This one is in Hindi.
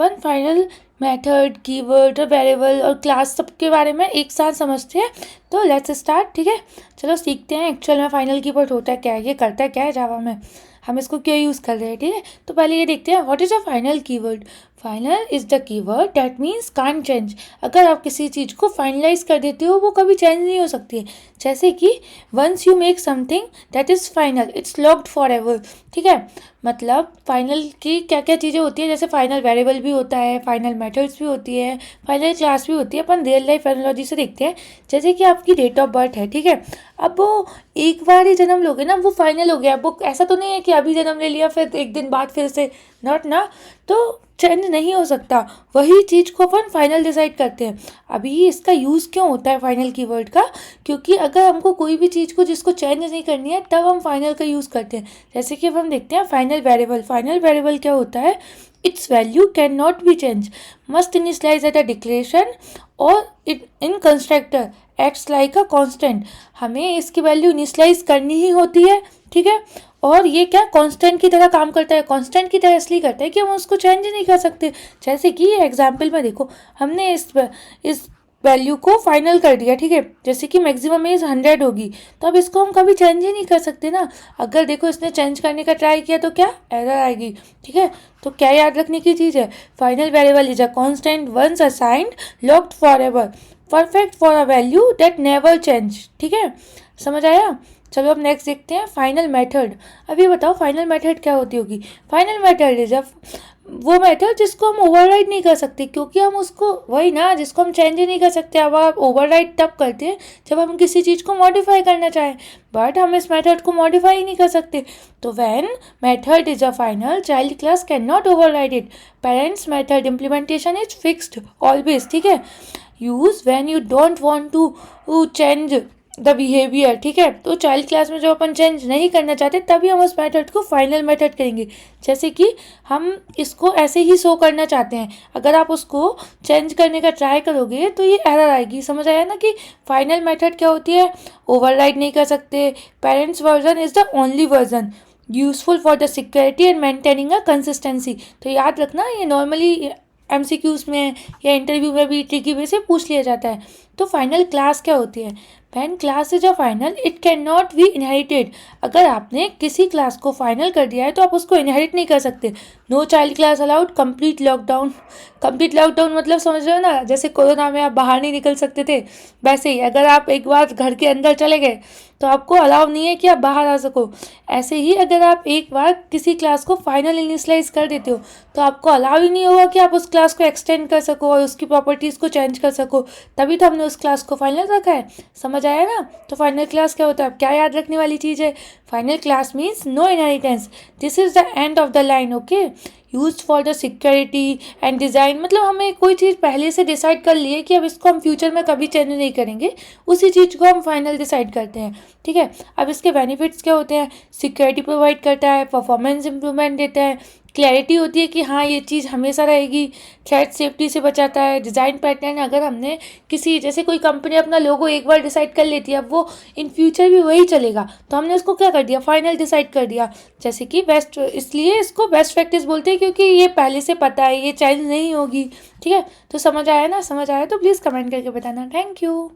अपन फाइनल मेथड, कीवर्ड और वेरिएबल और क्लास सबके बारे में एक साथ समझते हैं। तो लेट्स स्टार्ट। ठीक है, चलो सीखते हैं एक्चुअल में फाइनल कीवर्ड होता है क्या है, ये करता है क्या है जावा में, हम इसको क्यों यूज़ कर रहे हैं। ठीक है, तो पहले ये देखते हैं what is a final keyword. Final is the keyword that means can't change. अगर आप किसी चीज़ को फाइनलाइज कर देते हो वो कभी चेंज नहीं हो सकती है। जैसे कि once you make something that is final it's locked forever. ठीक है, मतलब फाइनल की क्या क्या चीज़ें होती है, जैसे फाइनल वेरिएबल भी होता है, फाइनल मेथड्स भी होती है, फाइनल क्लास भी होती है। अपन रियल लाइफ एनालॉजी से देखते हैं, जैसे कि आपकी डेट ऑफ बर्थ है। ठीक है, अब वो एक बार ही जन्म लोगे ना, वो फाइनल हो गया। वो ऐसा तो नहीं है कि अभी जन्म ले लिया फिर एक दिन बाद फिर से, नॉट ना, तो चेंज नहीं हो सकता। वही चीज़ को अपन फाइनल डिसाइड करते हैं। अभी इसका यूज़ क्यों होता है फाइनल कीवर्ड का, क्योंकि अगर हमको कोई भी चीज़ को जिसको चेंज नहीं करनी है तब हम फाइनल का यूज़ करते हैं। जैसे कि अब हम देखते हैं फाइनल वेरिएबल। फाइनल वेरिएबल क्या होता है, its value can not be change, must initialise at a declaration और it in constructor acts like a constant. हमें इसकी वैल्यू इनिशियलाइज करनी ही होती है। ठीक है, और ये क्या कांस्टेंट की तरह काम करता है। कांस्टेंट की तरह इसलिए करता है कि हम उसको चेंज नहीं कर सकते। जैसे कि एग्जाम्पल में देखो, हमने इस वैल्यू को फाइनल कर दिया। ठीक है, जैसे कि मैक्सिमम एज 100 होगी, तो अब इसको हम कभी चेंज ही नहीं कर सकते ना। अगर देखो इसने चेंज करने का ट्राई किया तो क्या एरर आएगी। ठीक है, तो क्या याद रखने की चीज़ है, final variable is a constant once assigned locked forever, perfect for a value that never change. ठीक है, समझ आया। चलो अब नेक्स्ट देखते हैं फाइनल मेथड। अब ये बताओ फाइनल मेथड क्या होती होगी। फाइनल मेथड इज वो मेथड जिसको हम ओवरराइड नहीं कर सकते, क्योंकि हम उसको वही ना जिसको हम चेंज ही नहीं कर सकते। अब आप ओवरराइड तब करते हैं जब हम किसी चीज़ को मॉडिफाई करना चाहें, बट हम इस मेथड को मॉडिफाई ही नहीं कर सकते। तो when method is a final, child class can not override it. Parents method implementation is fixed always. ठीक है, use when you don't want to change the behaviour. ठीक है, तो चाइल्ड क्लास में जब अपन चेंज नहीं करना चाहते तभी हम उस मेथड को फाइनल मेथड करेंगे। जैसे कि हम इसको ऐसे ही शो करना चाहते हैं, अगर आप उसको चेंज करने का ट्राई करोगे तो ये एरर आएगी। समझ आया ना कि फाइनल मेथड क्या होती है, ओवरराइड नहीं कर सकते। Parents version is the only version useful for the security and maintaining a consistency. तो याद रखना, ये नॉर्मली MCQs में या इंटरव्यू में भी ट्रिकी वे से पूछ लिया जाता है। तो फाइनल क्लास क्या होती है, when class is a final it can not B inherited. अगर आपने किसी क्लास को फाइनल कर दिया है तो आप उसको इनहेरिट नहीं कर सकते। No child class allowed, complete lockdown. Complete lockdown मतलब समझ रहे हो ना, जैसे कोरोना में आप बाहर नहीं निकल सकते थे, वैसे ही अगर आप एक बार घर के अंदर चले गए तो आपको अलाउ नहीं है कि आप बाहर आ सको। ऐसे ही अगर आप एक बार किसी क्लास को फाइनल इनिशियलाइज कर देते हो तो आपको अलाउ ही नहीं होगा कि आप उस क्लास को एक्सटेंड कर सको और उसकी प्रॉपर्टीज़ को चेंज कर सको। तभी तो हमने उस क्लास को फाइनल रखा है। समझ आया ना। तो फाइनल क्लास क्या होता है, अब क्या याद रखने वाली चीज़ है, final class means no inheritance, this is the end of the line. Okay, use for the security and design, मतलब हमें कोई चीज़ पहले से डिसाइड कर लिए कि अब इसको हम फ्यूचर में कभी चेंज नहीं करेंगे, उसी चीज़ को हम फाइनल डिसाइड करते हैं। ठीक है, अब इसके बेनिफिट्स क्या होते हैं, सिक्योरिटी प्रोवाइड करता है, परफॉर्मेंस इंप्रूवमेंट देता है, क्लैरिटी होती है कि हाँ ये चीज़ हमेशा रहेगी, थ्रेट सेफ्टी से बचाता है, डिज़ाइन पैटर्न, अगर हमने किसी जैसे कोई कंपनी अपना लोगो एक बार डिसाइड कर लेती है, अब वो इन फ्यूचर भी वही चलेगा, तो हमने उसको क्या कर दिया, फाइनल डिसाइड कर दिया। जैसे कि बेस्ट, इसलिए इसको बेस्ट प्रैक्टिस बोलते हैं क्योंकि ये पहले से पता है, ये चेंज नहीं होगी। ठीक है, तो समझ आया ना, समझ आया तो प्लीज़ कमेंट करके बताना। Thank you.